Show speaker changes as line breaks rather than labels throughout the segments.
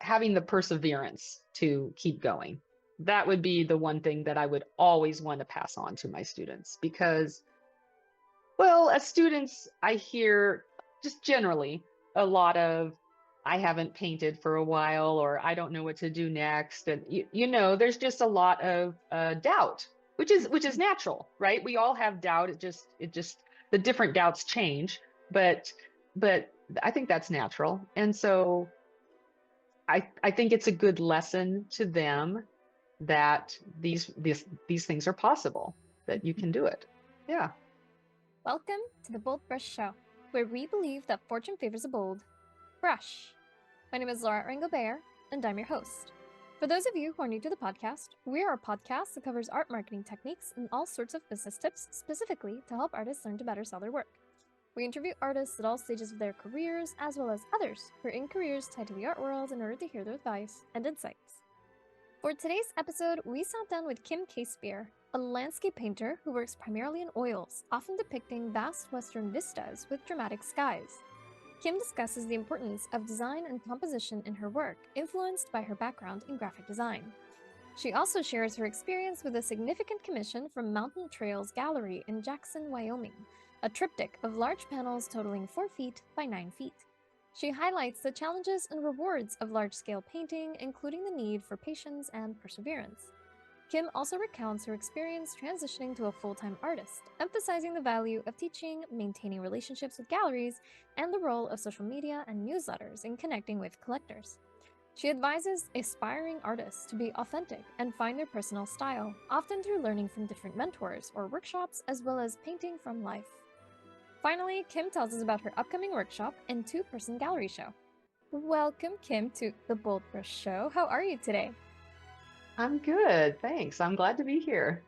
having the perseverance to keep going. That would be the one thing that I would always want to pass on to my students because, well, as students, I hear just generally a lot of, I haven't painted for a while, or I don't know what to do next. And there's just a lot of doubt, which is natural, right? We all have doubt. It just the different doubts change, but I think that's natural. And so I think it's a good lesson to them that these things are possible, that you can do it. Yeah.
Welcome to the BoldBrush Show, where we believe that fortune favors a bold brush. My name is Laura Ringo-Bear, and I'm your host. For those of you who are new to the podcast, we are a podcast that covers art marketing techniques and all sorts of business tips specifically to help artists learn to better sell their work. We interview artists at all stages of their careers, as well as others who are in careers tied to the art world in order to hear their advice and insights. For today's episode, we sat down with Kim Casebeer, a landscape painter who works primarily in oils, often depicting vast western vistas with dramatic skies. Kim discusses the importance of design and composition in her work, influenced by her background in graphic design. She also shares her experience with a significant commission from Mountain Trails Gallery in Jackson, Wyoming, a triptych of large panels totaling 4 feet by 9 feet. She highlights the challenges and rewards of large-scale painting, including the need for patience and perseverance. Kim also recounts her experience transitioning to a full-time artist, emphasizing the value of teaching, maintaining relationships with galleries, and the role of social media and newsletters in connecting with collectors. She advises aspiring artists to be authentic and find their personal style, often through learning from different mentors or workshops, as well as painting from life. Finally, Kim tells us about her upcoming workshop and two-person gallery show. Welcome, Kim, to the BoldBrush Show. How are you today?
I'm good, thanks. I'm glad to be here.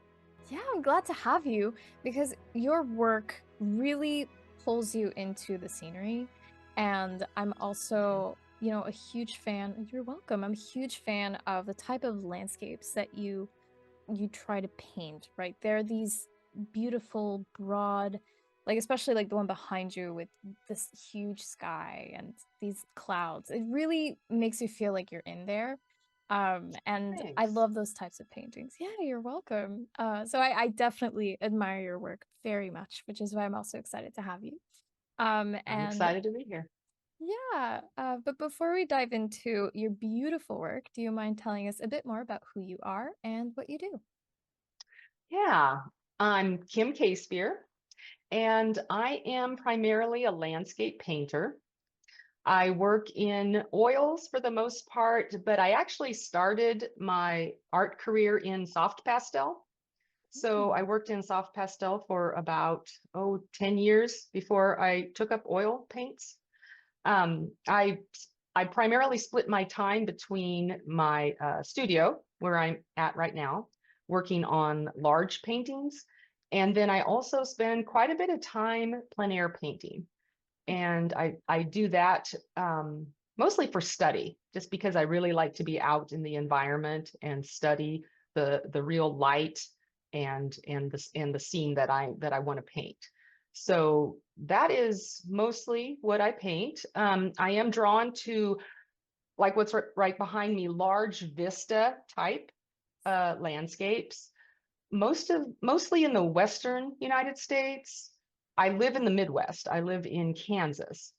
Yeah, I'm glad to have you because your work really pulls you into the scenery. And I'm also, a huge fan. You're welcome. I'm a huge fan of the type of landscapes that you try to paint, right? They're these beautiful, broad, especially the one behind you with this huge sky and these clouds. It really makes you feel like you're in there. And I
Thanks.
love those types of paintings. Yeah, you're welcome. So I definitely admire your work very much, which is why I'm also excited to have you.
I'm
And
excited to be here.
yeah, but before we dive into your beautiful work, do you mind telling us a bit more about who you are and what you do?
Yeah, I'm Kim Casebeer, and I am primarily a landscape painter. I work in oils for the most part, but I actually started my art career in soft pastel. So I worked in soft pastel for about, 10 years before I took up oil paints. Um, I I primarily split my time between my studio, where I'm at right now, working on large paintings, and then I also spend quite a bit of time plein air painting, and I do that mostly for study, just because I really like to be out in the environment and study the real light and the scene that I want to paint. So that is mostly what I paint. I am drawn to, like what's right behind me, large vista type landscapes, mostly in the Western United States. I live in the Midwest. I live in Kansas,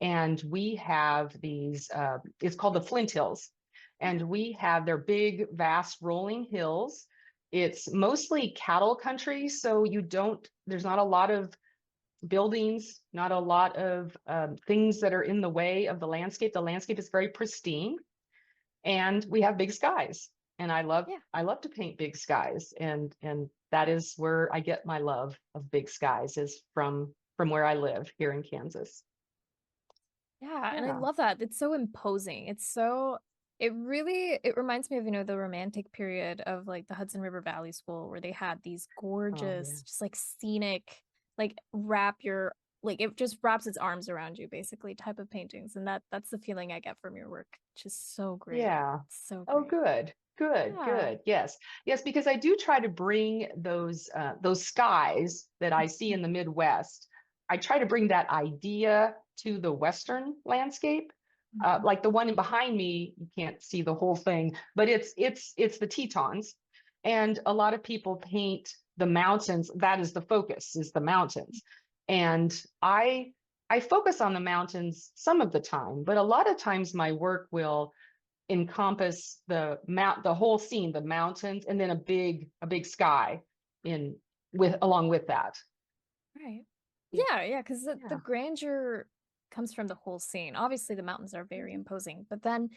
and we have these, it's called the Flint Hills, and we have their big, vast rolling hills. It's mostly cattle country, so there's not a lot of buildings, not a lot of things that are in the way of the landscape. The landscape is very pristine, and we have big skies. And
Yeah.
I love to paint big skies, and that is where I get my love of big skies, is from where I live here in Kansas.
Yeah, and I
Yeah.
love that. It's so imposing. It reminds me of, the romantic period of the Hudson River Valley School where they had these
Oh yeah.
gorgeous, just scenic, it just wraps its arms around you basically type of paintings. And that's the feeling I get from your work, which is so great.
Yeah.
So
Oh,
great.
good. Good,
Yeah.
good. Yes. Yes, because I do try to bring those skies that I see in the Midwest. I try to bring that idea to the Western landscape,
Mhm.
Like the one behind me, you can't see the whole thing, but it's the Tetons. And a lot of people paint the mountains. That is the focus, is the mountains. And I focus on the mountains some of the time, but a lot of times my work will encompass the whole scene, the mountains, and then a big sky in with along with that.
Right.
Yeah.
Yeah, because the
Yeah.
grandeur comes from the whole scene. Obviously, the mountains are very
Mhm.
imposing, but then,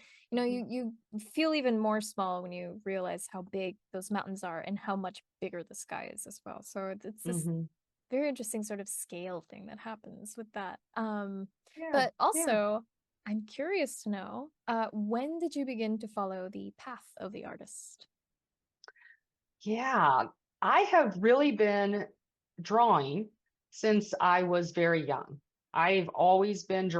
Mhm.
you feel even more small when you realize how big those mountains are and how much bigger the sky is as well. So it's this
Mhm.
very interesting sort of scale thing that happens with that.
Yeah.
But
Yeah.
also, I'm curious to know, when did you begin to follow the path of the artist?
Yeah, I have really been drawing since I was very young. I've always been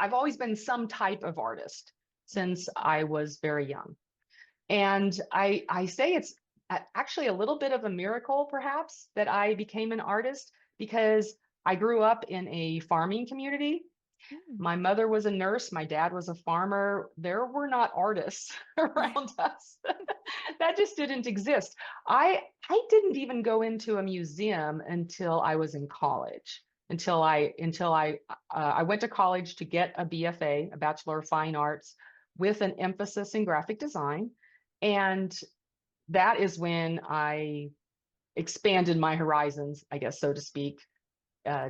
I've always been some type of artist since I was very young. And I say it's actually a little bit of a miracle, perhaps, that I became an artist because I grew up in a farming community.
Mm.
My mother was a nurse, my dad was a farmer. There were not artists around us. That just didn't exist. I didn't even go into a museum until I was in college. Until I went to college to get a BFA, a Bachelor of Fine Arts, with an emphasis in graphic design. And that is when I expanded my horizons, I guess, so to speak,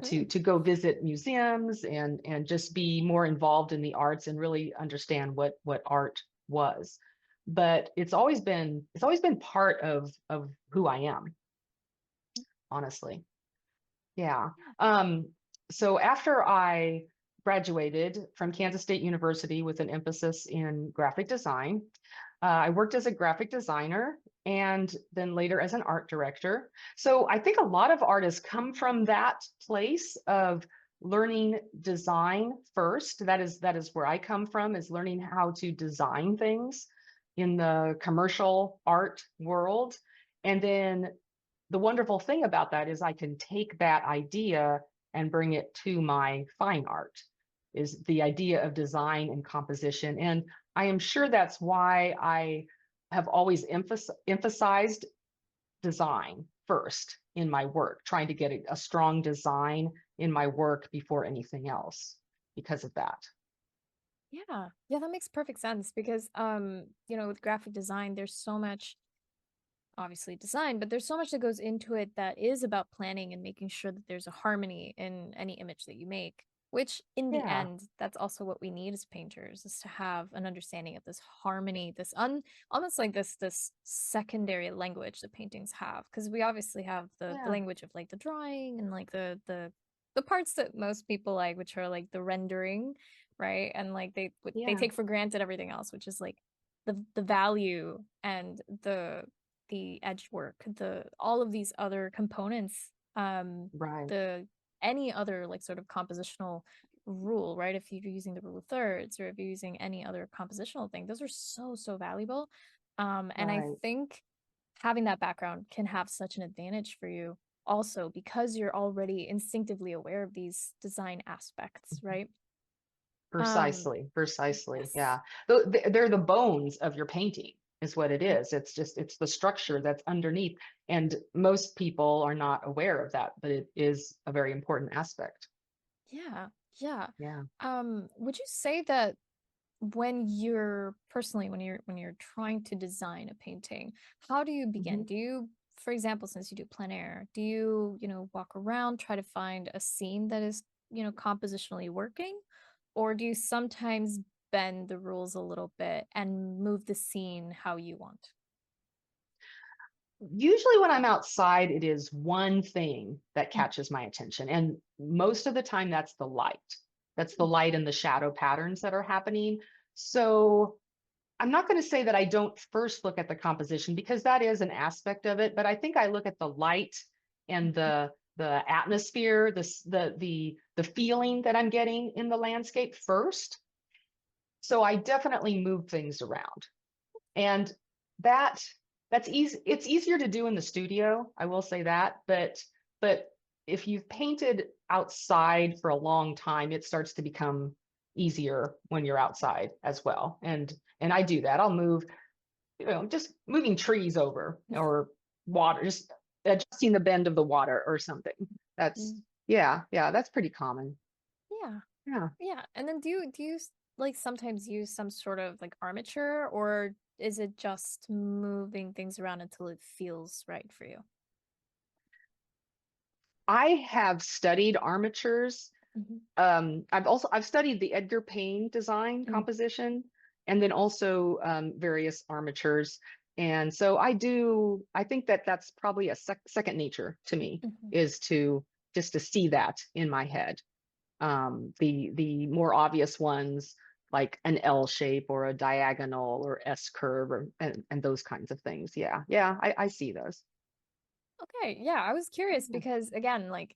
Cool.
to go visit museums and just be more involved in the arts and really understand what art was. But it's always been part of who I am, honestly. Yeah. Um, so after I graduated from Kansas State University with an emphasis in graphic design, I worked as a graphic designer and then later as an art director. So I think a lot of artists come from that place of learning design first. That is where I come from, is learning how to design things in the commercial art world. And then the wonderful thing about that is I can take that idea and bring it to my fine art, is the idea of design and composition. And I am sure that's why I have always emphasized design first in my work, trying to get a strong design in my work before anything else because of that.
Yeah. Yeah, that makes perfect sense because with graphic design, there's so much obviously design, but there's so much that goes into it that is about planning and making sure that there's a harmony in any image that you make, which in the
Yeah,
end, that's also what we need as painters is to have an understanding of this harmony, almost like this secondary language that paintings have. Because we obviously have the
yeah,
language of like the drawing and like the parts that most people like, which are like the rendering, right? And like they
yeah,
take for granted everything else, which is like the value and the edge work, the all of these other components,
right,
the any other like sort of compositional rule, right? If you're using the rule of thirds or if you're using any other compositional thing, those are so valuable. And I
right.
think having that background can have such an advantage for you also because you're already instinctively aware of these design aspects, right? Um,
Precisely, precisely.
yes.
Yeah. They're the bones of your painting, is what it is. It's the structure that's underneath. And most people are not aware of that, but it is a very important aspect.
Yeah, yeah.
Yeah.
Would you say that when you're personally, when you're trying to design a painting, how do you begin?
Mhm.
Do you, for example, since you do plein air, do you, walk around, try to find a scene that is, compositionally working? Or do you sometimes bend the rules a little bit and move the scene how you want?
Usually when I'm outside, it is one thing that
Mm,
catches my attention. And most of the time, that's the light. That's the
mm,
light and the shadow patterns that are happening. So I'm not going to say that I don't first look at the composition because that is an aspect of it, but I think I look at the light and
mhm.
the atmosphere, the feeling that I'm getting in the landscape first. So I definitely move things around. And that that's easy. It's easier to do in the studio, I will say that, but if you've painted outside for a long time, it starts to become easier when you're outside as well. And I do that. I'll move, just moving trees over or water, just adjusting the bend of the water or something. That's
Mm.
yeah, that's pretty common.
Yeah.
Yeah.
Yeah. And then do you like sometimes use some sort of like armature, or is it just moving things around until it feels right for you?
I have studied armatures.
Hmm.
I've studied the Edgar Payne design
Mm.
composition and then also various armatures. And so I think that that's probably a second nature to me,
Hmm.
is to just to see that in my head. The more obvious ones like an L shape or a diagonal or S curve and those kinds of things. Yeah. Yeah, I see those.
Okay. Yeah. I was curious
Yeah.
because again, like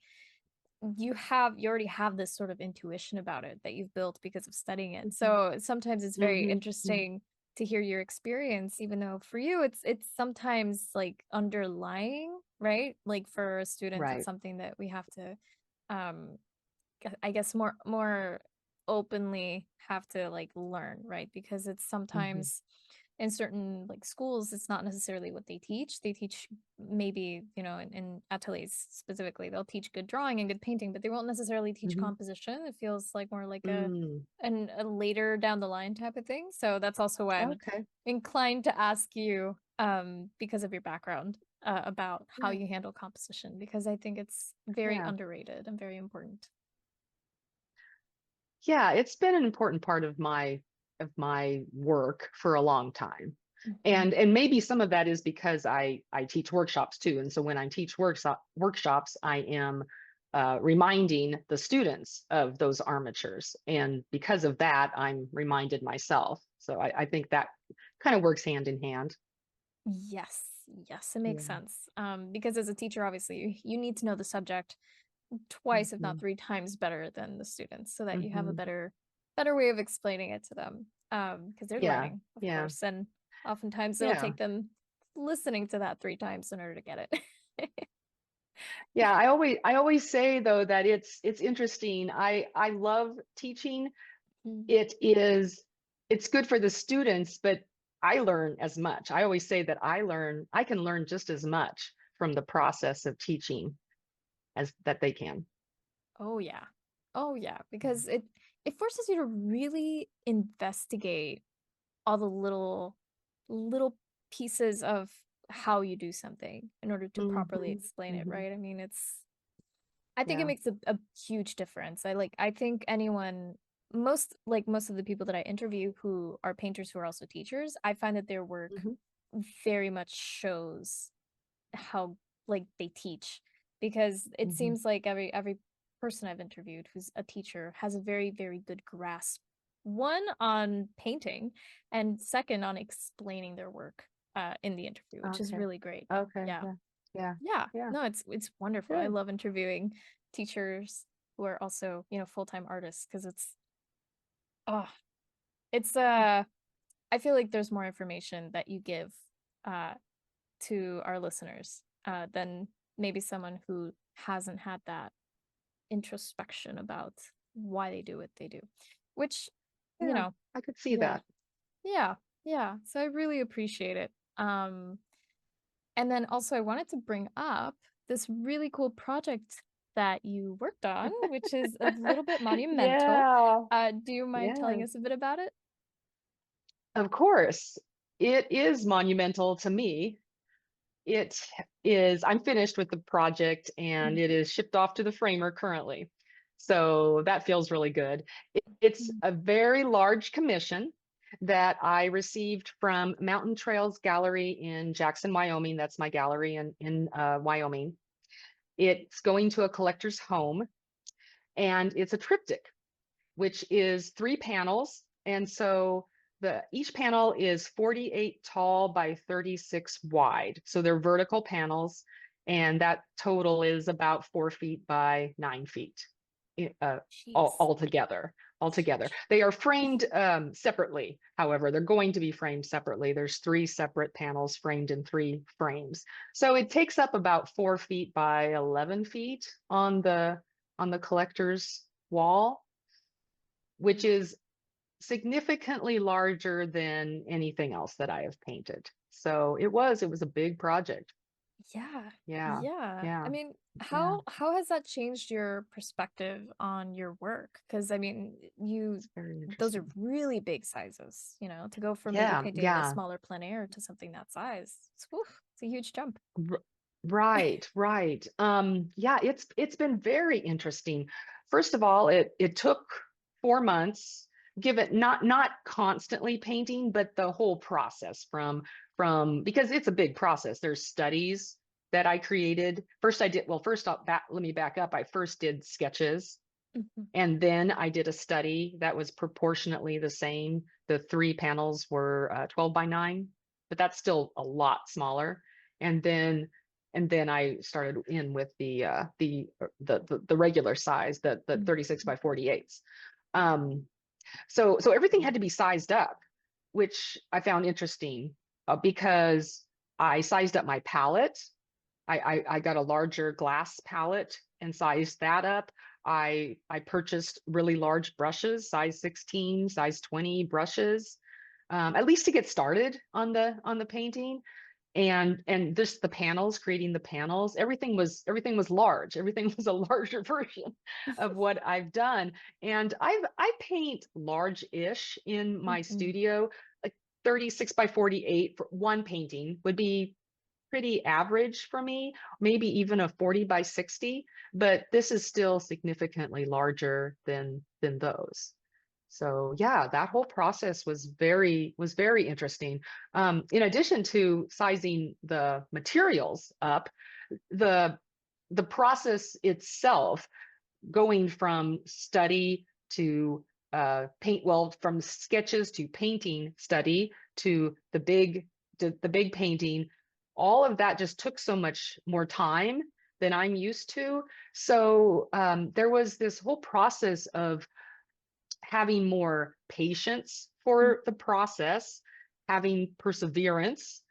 you already have this sort of intuition about it that you've built because of studying it.
Mhm.
So sometimes it's very
Mhm. Mhm.
interesting to hear your experience, even though for you it's sometimes like underlying, right? Like for students, it's
Right.
something that we have to um I guess more openly have to like learn, right? Because it's
Mhm.
sometimes in certain like schools, it's not necessarily what they teach. They teach maybe, in ateliers specifically, they'll teach good drawing and good painting, but they won't necessarily teach
Mhm.
composition. It feels like more like
Mm.
a later down the line type of thing. So that's also why I'm
Okay.
inclined to ask you, because of your background, about how
Yeah.
you handle composition, because I think it's very
Yeah.
underrated and very important.
Yeah, it's been an important part of my work for a long time.
Mhm.
And maybe some of that is because I teach workshops too. And so when I teach workshops, I am reminding the students of those armatures. And because of that, I'm reminded myself. So I think that kind of works hand in hand.
Yes, yes, it makes
Yeah.
sense. Because as a teacher, obviously, you need to know the subject twice, if not
Hmm.
three times better than the students, so that you have a
Hmm.
better way of explaining it to them. Because they're
Yeah.
learning, of
Yeah.
course, and oftentimes it'll
Yeah.
take them listening to that three times in order to get it.
Yeah, I always say though that it's interesting. I love teaching.
Mm.
It is it's good for the students, but I learn as much. I always say that I can learn just as much from the process of teaching as that they can.
Oh yeah. Oh yeah, because it forces you to really investigate all the little pieces of how you do something in order to properly
Hmm.
explain it,
Hmm.
right? I mean, I think it
Yeah.
makes a huge difference. I think most of the people that I interview who are painters who are also teachers, I find that their work
Hmm.
very much shows how like they teach, because it
Hmm.
seems like every person I've interviewed who's a teacher has a very, very good grasp, one on painting and second on explaining their work in the interview, which is
Okay.
really great.
Okay.
Yeah.
Yeah. Yeah.
Yeah.
Yeah.
No, it's wonderful. I
Good.
love interviewing teachers who are also, full-time artists, because oh, it's I feel like there's more information that you give uh to our listeners than maybe someone who hasn't had that introspection about why they do what they do, which, you
Yeah.
know,
I could see
yeah,
that.
yeah, yeah. So I really appreciate it. And then also I wanted to bring up this really cool project that you worked on, which is a little bit monumental.
Yeah.
Do you mind telling
Yeah.
us a bit about it?
Of course. It is monumental to me. It I'm finished with the project and it is shipped off to the framer currently. So that feels really good. It's
Mhm.
a very large commission that I received from Mountain Trails Gallery in Jackson, Wyoming. That's my gallery in Wyoming. It's going to a collector's home and it's a triptych, which is 3 panels. And so each panel is 48 tall by 36 wide. So they're vertical panels, and that total is about 4 feet by 9 feet uh,
Jeez.
all together. Altogether, they are framed separately. However, they're going to be framed separately. There's 3 separate panels framed in 3 frames. So it takes up about 4 feet by 11 feet on the collector's wall. which is significantly larger than anything else that I have painted. So it was a big project.
Yeah.
Yeah.
Yeah. I
Yeah.
mean,
Yeah.
how has that changed your perspective on your work? Because I mean,
It's very
those are
interesting.
really big sizes, to go from maybe
Yeah.
painting a
Yeah.
smaller plein air to something that size. It's a huge jump.
R- Right, right. Yeah, it's been very interesting. First of all, it took 4 months, given not constantly painting, but the whole process from because it's a big process. There's studies that I created. First I did, well, first let me back up. I first did sketches,
Mhm.
and then I did a study that was proportionately the same. The three panels were 12 by 9, but that's still a lot smaller. And then I started in with the regular size, the
Mhm.
36 by 48s. Um, so everything had to be sized up, which I found interesting because I sized up my palette. I got a larger glass palette and sized that up. I purchased really large brushes, size 16, size 20 brushes, at least to get started on the painting. And just the panels, creating the panels, everything was large. Everything was a larger version of what I've done. And I paint large-ish in my
Mhm.
studio. Like 36 by 48 for one painting would be pretty average for me, maybe even a 40 by 60, but this is still significantly larger than those. So yeah, that whole process was very interesting. In addition to sizing the materials up, the the process itself, going from study to paint, well, from sketches to painting study to the big painting, all of that just took so much more time than I'm used to. So there was this whole process of having more patience for the process, having perseverance,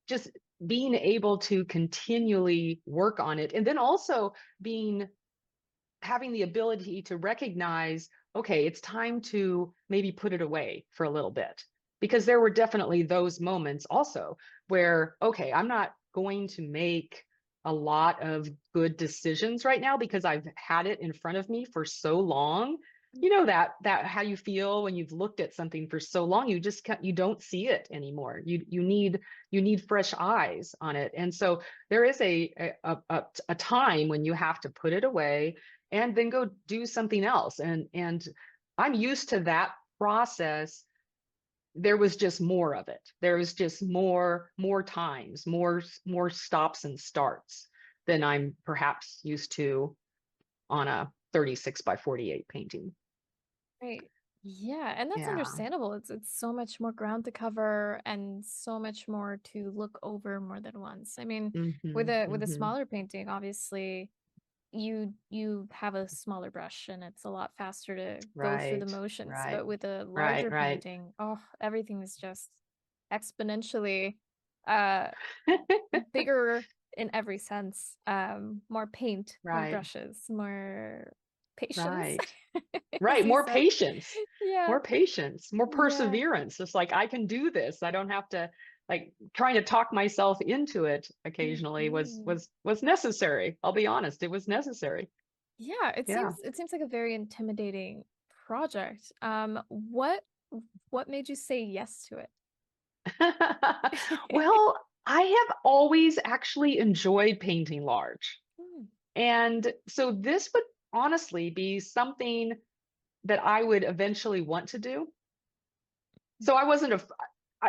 just being able to continually work on it, and then also being having the ability to recognize, okay, it's time to maybe put it away for a little bit. Because there were definitely those moments also where, okay, I'm not going to make a lot of good decisions right now because I've had it in front of me for so long. You know that how you feel when you've looked at something for so long, you don't see it anymore. You need fresh eyes on it. And so there is a time when you have to put it away and then go do something else. And I'm used to that process. There was just more of it. There was just more times, more stops and starts than I'm perhaps used to on a 36 by 48 painting.
Right. Yeah, and that's
Yeah.
understandable. It's so much more ground to cover and so much more to look over more than once. I mean,
Hmm.
with a
Hmm.
smaller painting, obviously you have a smaller brush and it's a lot faster to go through the
Right.
motions.
Right.
But with a
Right.
larger
Right.
painting, oh, everything is just exponentially uh bigger in every sense. More paint, more
Right.
brushes, more patience,
Right.
as
Right.
you
More
said.
patience,
Yeah,
more patience, more
yeah.
perseverance. It's like, I can do this. I don't have to, like, trying to talk myself into it occasionally
Mhm.
was necessary. I'll be honest, it was necessary.
Yeah,
Yeah.
it seems like a very intimidating project. What made you say yes to it?
Well, I have always actually enjoyed painting large.
Hmm.
And so this would honestly be something that I would eventually want to do. So I wasn't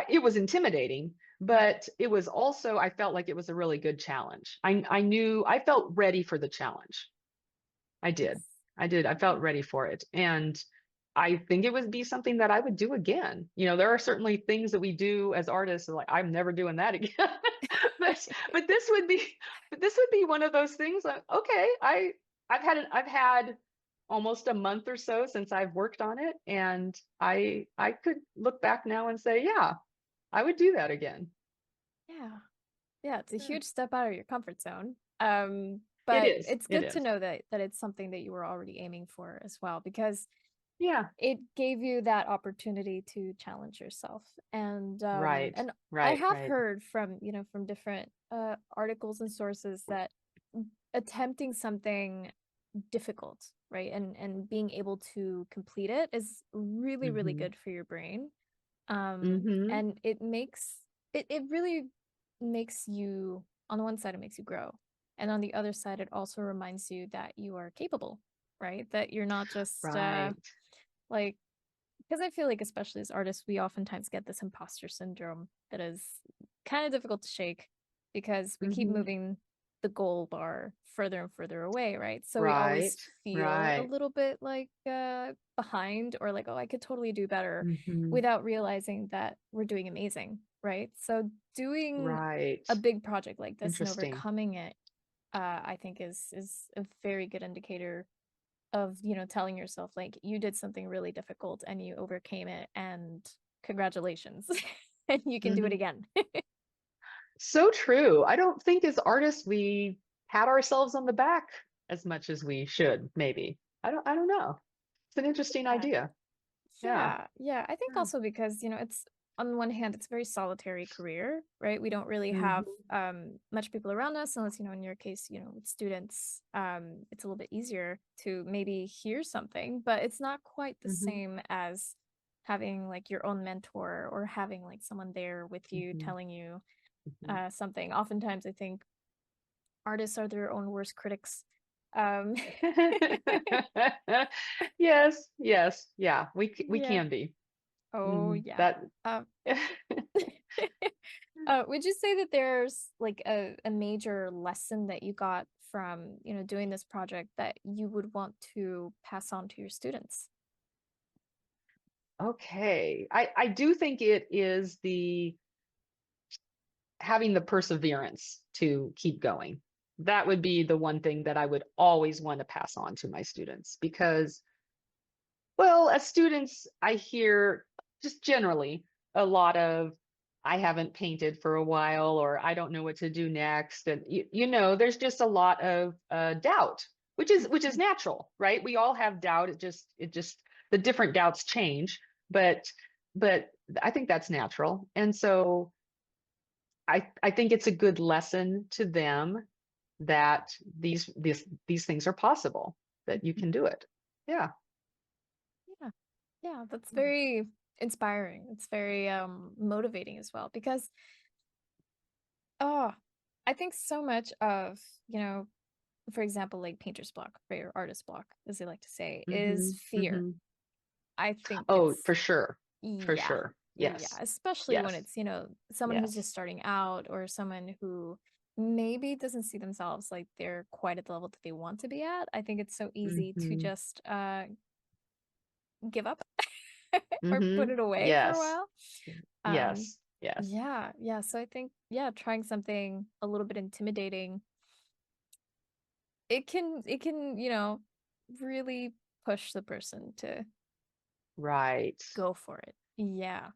it was intimidating,
Yeah.
but it was also, I felt like it was a really good challenge. I knew I felt ready for the challenge. I
Yes.
did. I did. I felt ready for it. And I think it would be something that I would do again. There are certainly things that we do as artists, like, I'm never doing that again. but but this would be one of those things like, okay, I've had almost a month or so since I've worked on it, and I could look back now and say, yeah, I would do that again.
Yeah. Yeah, it's a
Yeah.
huge step out of your comfort zone.
It
But
is.
it's
It
good to
is.
know that it's something that you were already aiming for as well, because
Yeah.
it gave you that opportunity to challenge yourself.
Right.
And I
Right.
have
Right.
heard from, from different articles and sources that attempting something difficult, right? And being able to complete it is really, really
Mm-hmm.
good for your brain.
Mm-hmm.
And it really makes you, on the one side, it makes you grow. And on the other side, it also reminds you that you are capable, right? That you're not just
Right.
like, because I feel like, especially as artists, we oftentimes get this imposter syndrome that is kind of difficult to shake because we keep
Mm-hmm.
moving the goal bar further and further away, right? So we always
Right.
feel a
Right.
little bit like behind, or like, oh, I could totally do better,
Mm-hmm.
without realizing that we're doing amazing, right? So doing
Right.
a big project like this and
Interesting.
overcoming it, I think is a very good indicator of, telling yourself like you did something really difficult and you overcame it, and congratulations. And you can do it
Mm-hmm.
again.
So true. I don't think as artists we pat ourselves on the back as much as we should, maybe. I don't know. It's an interesting
Yeah.
idea. Yeah.
Yeah. I think
Yeah.
also because, it's, on one hand, it's a very solitary career, right? We don't really have
Mm-hmm.
much people around us, unless, in your case, with students, it's a little bit easier to maybe hear something, but it's not quite the
Mm-hmm.
same as having like your own mentor, or having like someone there with you
Mm-hmm.
telling you
Mm-hmm.
something. Oftentimes, I think artists are their own worst critics. Um,
Yes, yes, yeah, we
yeah.
can be.
Oh,
Hmm.
yeah.
That
Um, would you say that there's like a major lesson that you got from, doing this project that you would want to pass on to your students?
okay. I do think it is the having the perseverance to keep going. That would be the one thing that I would always want to pass on to my students because, well, as students, I hear just generally a lot of, I haven't painted for a while, or I don't know what to do next. And there's just a lot of doubt, which is
Mhm.
natural, right? We all have doubt. It just the different doubts change, but but I think that's natural. And so I think it's a good lesson to them that these things are possible, that you can do it. Yeah.
Yeah. Yeah, that's very inspiring. It's very motivating as well, because oh, I think so much of, for example, like painter's block, right, or artist block, as they like to say, is
Hmm.
fear.
Hmm.
I think
Oh,
it's,
for sure. For
yeah,
sure.
yeah,
Yes.
especially when
Yes.
it's, someone who's
Yes.
just starting out, or someone who maybe doesn't see themselves like they're quite at the level that they want to be at. I think it's so easy to
Hmm.
just give up or put
Hmm.
it away for a
Yes.
while. Um,
Yes. Yes.
yeah. So I think, yeah, trying something a little bit intimidating, it can, really push the person to
Right.
go for it. Yeah.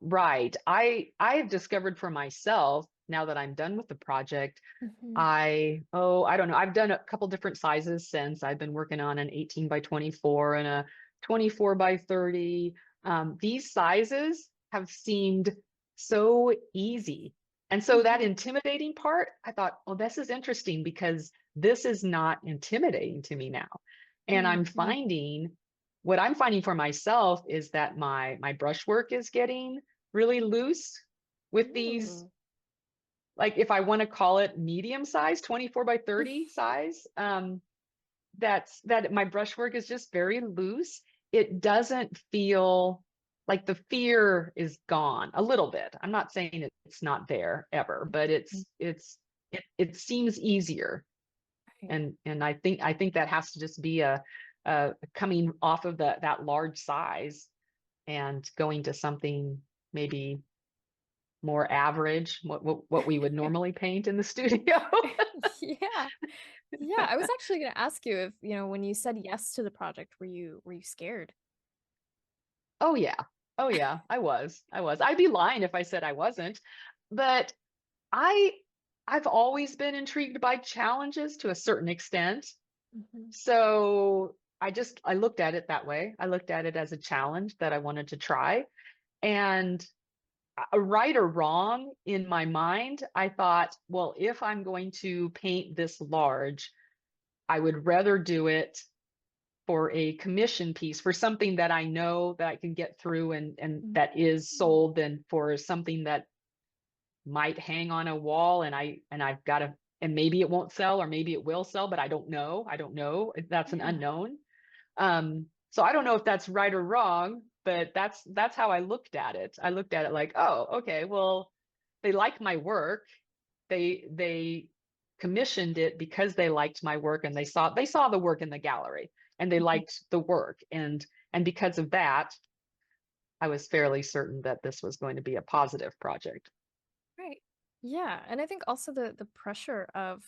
Right. I've discovered for myself now that I'm done with the project,
Hmm.
I don't know. I've done a couple different sizes since. I've been working on an 18 by 24 and a 24 by 30. These sizes have seemed so easy. And so that
Hmm.
intimidating part, I thought, oh, this is interesting because this is not intimidating to me now. And
Hmm.
what I'm finding for myself is that my brushwork is getting really loose with these,
Ooh.
like if I want to call it medium size, 24 by 30 size, that my brushwork is just very loose. It doesn't feel like the fear is gone a little bit. I'm not saying it's not there ever, but it seems easier.
Right.
And I think that has to just be a coming off of that large size and going to something maybe more average, what we would normally paint in the studio.
Yeah. Yeah. I was actually gonna ask you if, when you said yes to the project, were you scared?
Oh yeah. Oh yeah, I was. I was. I'd be lying if I said I wasn't. But I I've always been intrigued by challenges to a certain extent.
Hmm.
So I looked at it that way. I looked at it as a challenge that I wanted to try. And right or wrong in my mind, I thought, well, if I'm going to paint this large, I would rather do it for a commission piece, for something that I know that I can get through and that is sold, than for something that might hang on a wall and I've got to, and maybe it won't sell or maybe it will sell, but I don't know. I don't know. That's an
Yeah.
unknown. So I don't know if that's right or wrong, but that's how I looked at it. I looked at it like, oh, okay, well, they like my work. They commissioned it because they liked my work and they saw the work in the gallery and they liked the work. And because of that, I was fairly certain that this was going to be a positive project.
Right. Yeah. And I think also the pressure of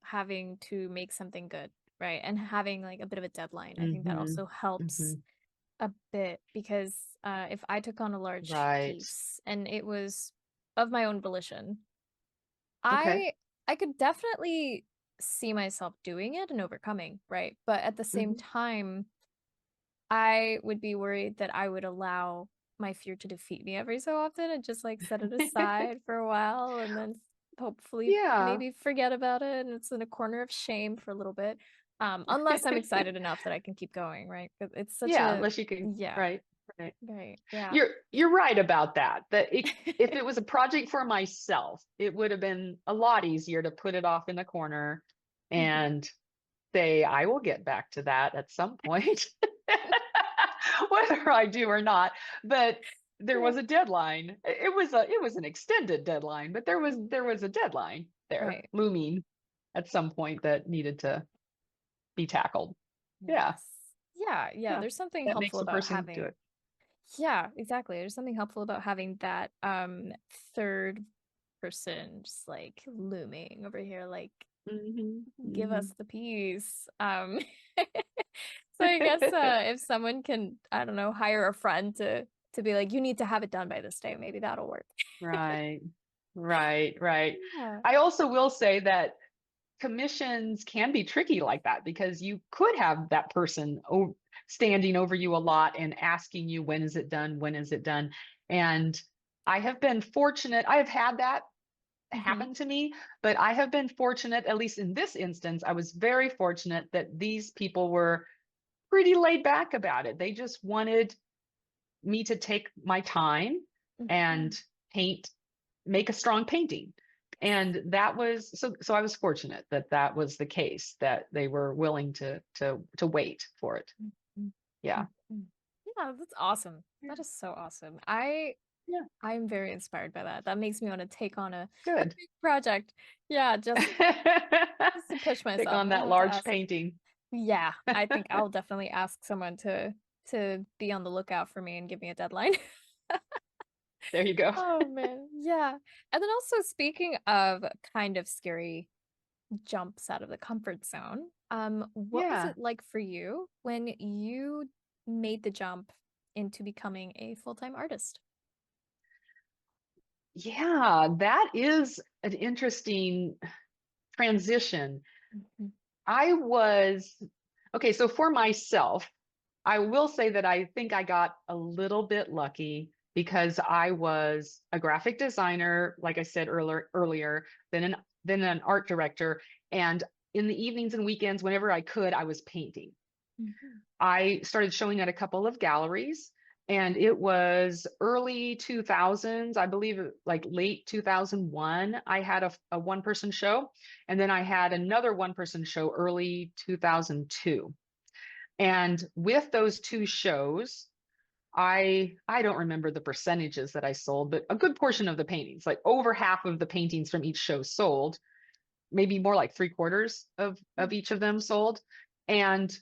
having to make something good, right? And having like a bit of a deadline. I think that
Hmm.
also helps
Hmm.
a bit because if I took on a large
Right.
piece and it was of my own volition,
Okay.
I I could definitely see myself doing it and overcoming, right? But at the same
Hmm.
time, I would be worried that I would allow my fear to defeat me every so often and just like set it aside for a while and then hopefully
Yeah.
maybe forget about it and it's in a corner of shame for a little bit. Unless I'm excited enough that I can keep going, right? 'Cause it's such
Yeah,
a
unless you can,
yeah,
right, right.
right, yeah.
You're right about that. If it was a project for myself, it would have been a lot easier to put it off in the corner
Mhm.
and say, I will get back to that at some point, whether I do or not. But there
Yeah.
was a deadline. It was an extended deadline, but there was
Mm,
there was a deadline there
right.
looming at some point that needed to be tackled. Yeah,
Yes. Yeah, yeah.
yeah.
There's something
That makes
helpful
a
about
person do
having
it.
yeah, exactly. There's something helpful about having that third person just like looming over here, like
Hmm.
give
Hmm.
us the peace. So I guess if someone can, I don't know, hire a friend to be like, you need to have it done by this day, maybe that'll work.
Right, right, right.
Yeah.
I also will say that commissions can be tricky like that because you could have that person standing over you a lot and asking you, when is it done? When is it done? And I have been fortunate. I have had that
Hmm.
happen to me, but I have been fortunate, at least in this instance, I was very fortunate that these people were pretty laid back about it. They just wanted me to take my time
Hmm.
and paint, make a strong painting. And that was so I was fortunate that that was the case, that they were willing to wait for it.
Hmm.
Yeah.
Hmm. Yeah, that's awesome.
Yeah.
That is so awesome. I'm very inspired by that. That makes me want to take on a
Good.
big project. Yeah, just to push
Take
myself.
on
I'm gonna
that
have to
large
ask.
painting.
Yeah, I think I'll definitely ask someone to be on the lookout for me and give me a deadline.
There you go.
Oh man, yeah. And then also speaking of kind of scary jumps out of the comfort zone, what was
Yeah.
it like for you when you made the jump into becoming a full-time artist?
Yeah, that is an interesting transition.
Mhm.
I was okay, so for myself, I will say that I think I got a little bit lucky because I was a graphic designer, like I said earlier, then an art director, and in the evenings and weekends, whenever I could, I was painting.
Mhm.
I started showing at a couple of galleries, and it was early 2000s, I believe, like late 2001. I had a one-person show, and then I had another one-person show early 2002. And with those two shows, I don't remember the percentages that I sold, but a good portion of the paintings, like over half of the paintings from each show sold, maybe more like three-quarters of each of them sold. And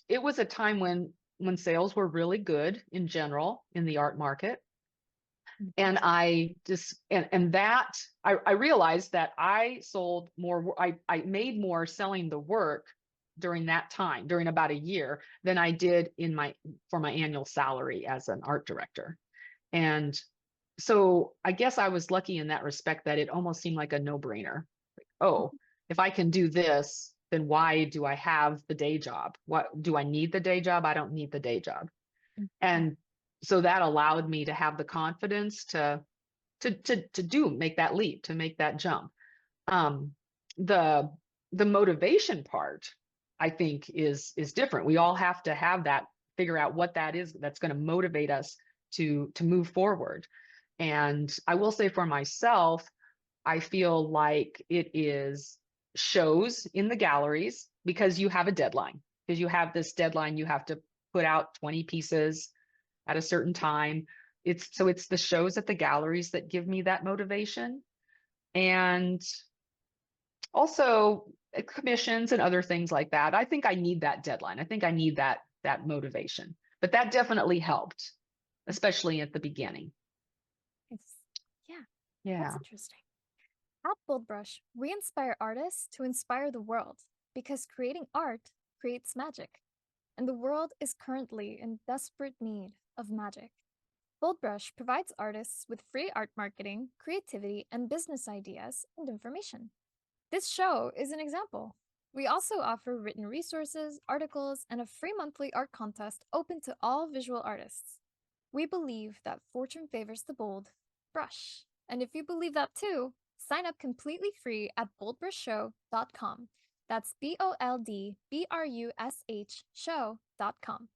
it was a time when sales were really good in general in the art market.
Mhm.
And I just and that I realized that I sold more, I made more selling the work during that time, during about a year, than I did in my for my annual salary as an art director. And so I guess I was lucky in that respect, that it almost seemed like a no-brainer. Oh, if I can do this, then why do I have the day job? What do I need the day job? I don't need the day job.
Mhm.
And so that allowed me to have the confidence to make that leap, to make that jump. Um, the the motivation part, I think, is different. We all have to have that, figure out what that is that's going to motivate us to move forward. And I will say for myself, I feel like it is shows in the galleries because you have a deadline, because you have this deadline, you have to put out 20 pieces at a certain time. It's the shows at the galleries that give me that motivation. And also commissions and other things like that. I think I need that deadline. I think I need that motivation. But that definitely helped, especially at the beginning.
Nice. Yeah, that's
Yeah.
interesting. At BoldBrush, we inspire artists to inspire the world because creating art creates magic, and the world is currently in desperate need of magic. BoldBrush provides artists with free art marketing, creativity, and business ideas and information. This show is an example. We also offer written resources, articles, and a free monthly art contest open to all visual artists. We believe that fortune favors the bold brush. And if you believe that too, sign up completely free at boldbrushshow.com. That's BoldBrush show.com.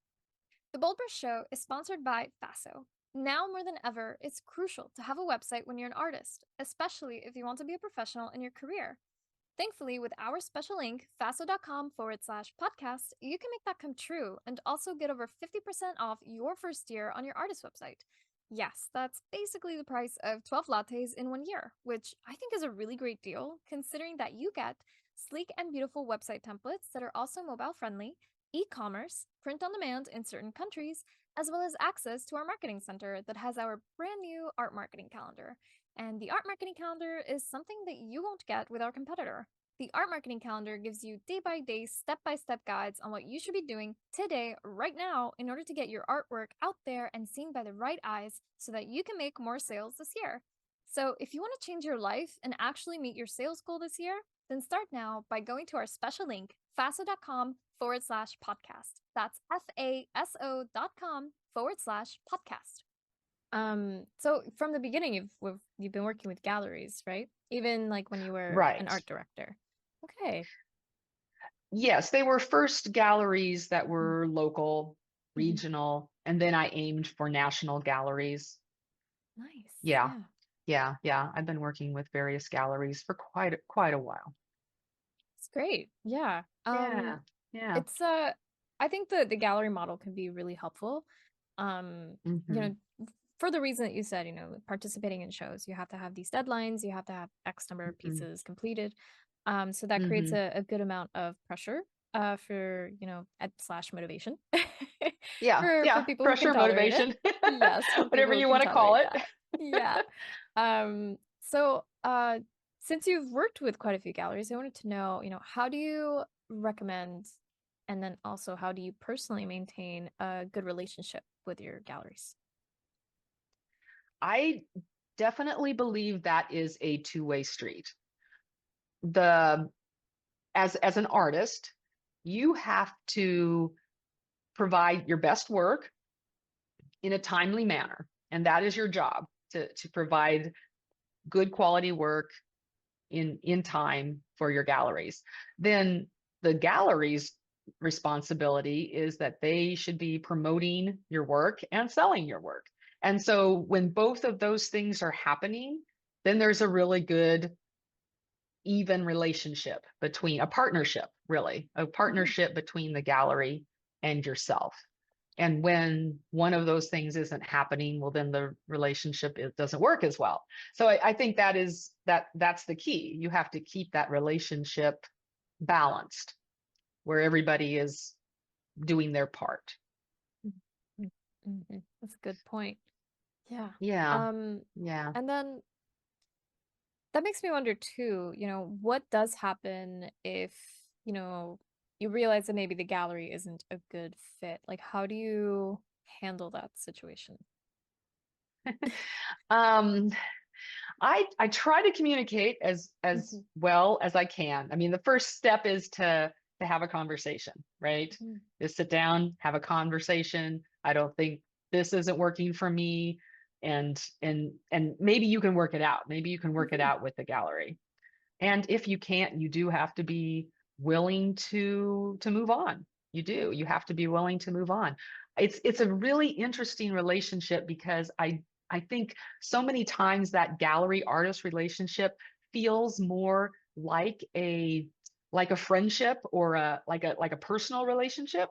The BoldBrush Show is sponsored by Faso. Now more than ever, it's crucial to have a website when you're an artist, especially if you want to be a professional in your career. Thankfully, with our special link, faso.com/podcast, you can make that come true and also get over 50% off your first year on your artist website. Yes, that's basically the price of 12 lattes in 1 year, which I think is a really great deal considering that you get sleek and beautiful website templates that are also mobile friendly, e commerce, print on demand in certain countries, as well as access to our marketing center that has our brand new art marketing calendar. And the art marketing calendar is something that you won't get with our competitor. The art marketing calendar gives you day by day, step by step guides on what you should be doing today, right now, in order to get your artwork out there and seen by the right eyes so that you can make more sales this year. So, if you want to change your life and actually meet your sales goal this year, then start now by going to our special link, faso.com/podcast. That's FASO.com/podcast. So from the beginning, you've been working with galleries, right? Even like when you were an
Right.
art director. Okay.
Yes, they were first galleries that
Mm.
were local,
Mhm.
regional, and then I aimed for national galleries.
Nice.
Yeah.
Yeah.
Yeah. I've been working with various galleries for quite a while.
It's great. Yeah.
Yeah. Yeah.
It's I think the gallery model can be really helpful. You
Hmm.
know, for the reason that you said, participating in shows, you have to have these deadlines, you have to have X number of
Hmm.
pieces completed. So that creates
Hmm.
a good amount of pressure for, at slash motivation
Yeah.
for
Yeah.
people who can
Pressure,
tolerate it.
motivation,
Yes, for
whatever
people who
you
can
want to call
tolerate
it.
that. Yeah. So since you've worked with quite a few galleries, I wanted to know, how do you recommend and then also how do you personally maintain a good relationship with your galleries?
I definitely believe that is a two-way street. The as an artist, you have to provide your best work in a timely manner, and that is your job to provide good quality work in time for your galleries. Then the gallery's responsibility is that they should be promoting your work and selling your work. And so when both of those things are happening, then there's a really good even relationship between a partnership, really, a
Mhm.
partnership between the gallery and yourself. And when one of those things isn't happening, well, then the relationship it doesn't work as well. So I think that's the key. You have to keep that relationship balanced, where everybody is doing their part.
Mhm. Mhm. That's a good point. Yeah.
Yeah,
Um,
yeah.
and then that makes me wonder too, what does happen if, you know, you realize that maybe the gallery isn't a good fit? Like, how do you handle that situation?
Um, I try to communicate as
Mhm,
well as I can. I mean, the first step is to have a conversation, right?
mhm,
Just sit down, have a conversation. I don't think this isn't working for me, and maybe you can work it out. Maybe you can work it
mhm,
out with the gallery. And if you can't, you do have to be willing to move on. You do. You have to be willing to move on. It's a really interesting relationship because I think so many times that gallery artist relationship feels more like a friendship or a personal relationship.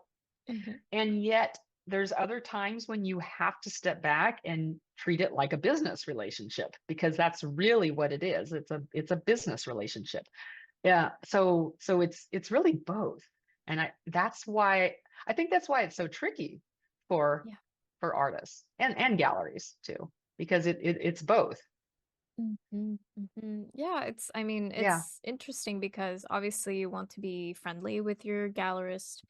mhm.
And yet there's other times when you have to step back and treat it like a business relationship because that's really what it is. It's a business relationship. Yeah. So it's really both. And I think that's why it's so tricky for
Yeah.
for artists and galleries too, because it's both.
Mhm, mhm. Yeah, I mean,
Yeah.
it's interesting because obviously you want to be friendly with your gallerist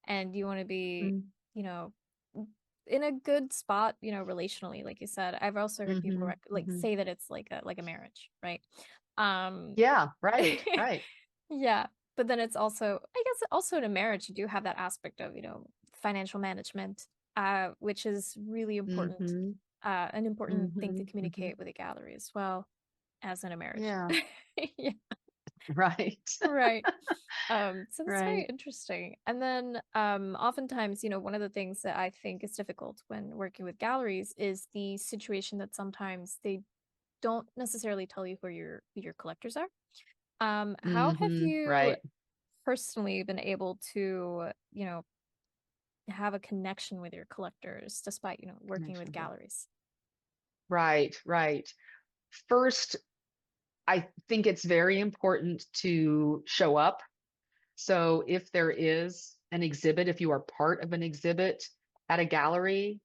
and you want to be,
Mm,
you know, in a good spot, relationally, like you said. I've also heard people
mhm,
like
mhm.
say that it's like a marriage, right? Um,
Yeah, right, right.
yeah, but then it's also, I guess, also in a marriage, you do have that aspect of, financial management, which is really important,
Mhm,
an important thing to
mhm, mhm.
communicate with a gallery as well as in a marriage.
Yeah,
Yeah,
right.
right. So that's very
Right.
interesting. And then oftentimes, one of the things that I think is difficult when working with galleries is the situation that sometimes they don't necessarily tell you who your collectors are. How have
Mhm,
you
right.
personally been able to, have a connection with your collectors despite, working with
Connection with it.
galleries?
Right, right. First, I think it's very important to show up. So if there is an exhibit, if you are part of an exhibit at a gallery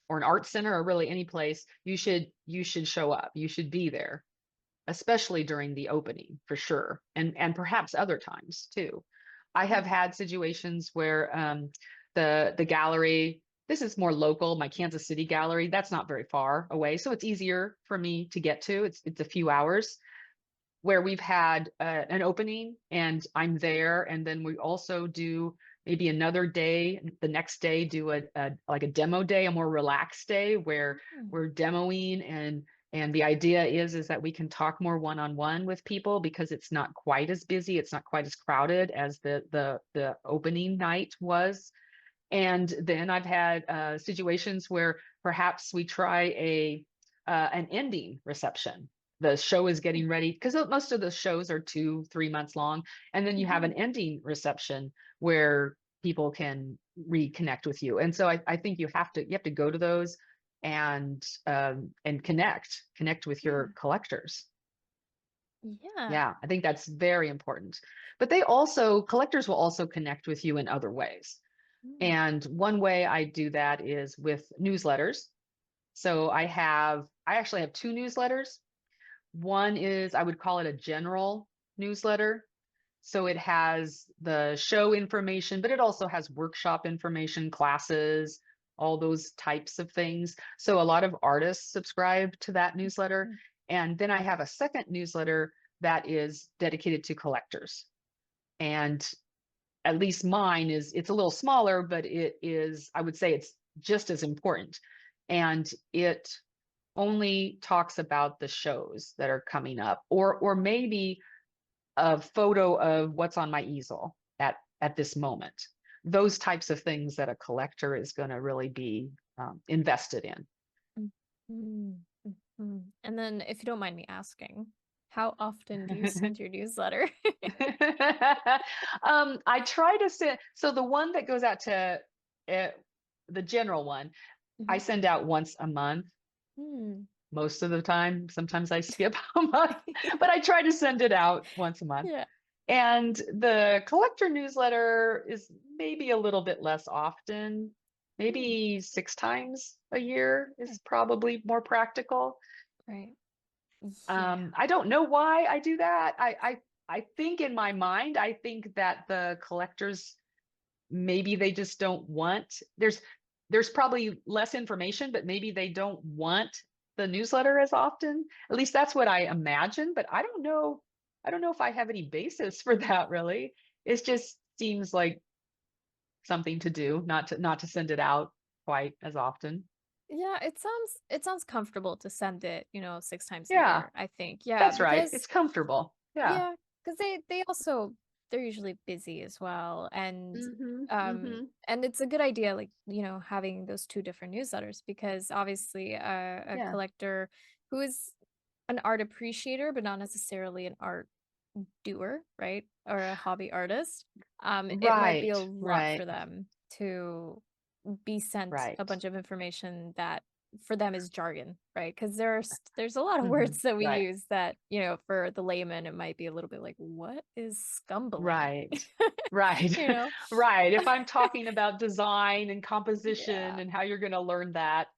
or an art center or really any place, you should show up. You should be there, especially during the opening for sure, and perhaps other times too. I have
Mm,
had situations where the gallery, this is more local, my Kansas City gallery, that's not very far away, so it's easier for me to get to. It's a few hours where we've had an opening and I'm there, and then we also do maybe another day, the next day do a like a demo day, a more relaxed day where
mm,
we're demoing, and the idea is that we can talk more one-on-one with people because it's not quite as busy, it's not quite as crowded as the opening night was. And then I've had situations where perhaps we try an ending reception. The show is
mm,
getting ready because most of the shows are 2, 3 months long, and then you have an
mhm.
ending reception where people can reconnect with you. And so I think you have to go to those and connect with your
Yeah.
collectors.
Yeah.
Yeah, I think that's very important. But collectors will also connect with you in other ways.
Mm,
And one way I do that is with newsletters. So I actually have two newsletters. One is, I would call it a general newsletter. So it has the show information, but it also has workshop information, classes, all those types of things. So a lot of artists subscribe to that newsletter.
mm,
And then I have a second newsletter that is dedicated to collectors. And at least mine it's a little smaller, but it is, I would say it's just as important. And it only talks about the shows that are coming up, or maybe a photo of what's on my easel at this moment. Those types of things that a collector is going to really be invested in.
mm, mm, And then, if you don't mind me asking, how often do you send your newsletter?
I try to send, so the one that goes out to uh, the general one, I
Mhm.
send out once a month
Hmm.
most of the time. Sometimes I skip a month, but I try to send it out once a month.
Yeah.
And the collector newsletter is maybe a little bit less often,
Hmm.
maybe 6 times a year
Okay.
is probably more practical.
Right. Yeah.
I don't know why I do that. I think in my mind, I think that the collectors, maybe they just don't want, there's probably less information, but maybe they don't want the newsletter as often. At least that's what I imagine, but I don't know. I don't know if I have any basis for that really. It just seems like something to do, not to send it out quite as often.
Yeah, it sounds comfortable to send it, 6 times a
Yeah,
year, I think. Yeah,
that's right.
because
It's comfortable. Yeah.
yeah, because they also they're usually busy as well,
Mm-hmm.
um
Mm-hmm.
and it's a good idea, like, having those two different newsletters, because obviously a
Yeah.
collector who is an art appreciator but not necessarily an art doer, right? Or a hobby artist, it might be
Right.
a lot for
Right.
them to be sent a
Right.
bunch of information that for them is jargon, right? Because there's a lot of
Mm-hmm.
words that we
Right.
use that, for the layman, it might be a little bit like, what is scumbling?
Right. Right.
You know?
Right. If I'm talking about design and composition
Yeah.
and how you're going to learn that,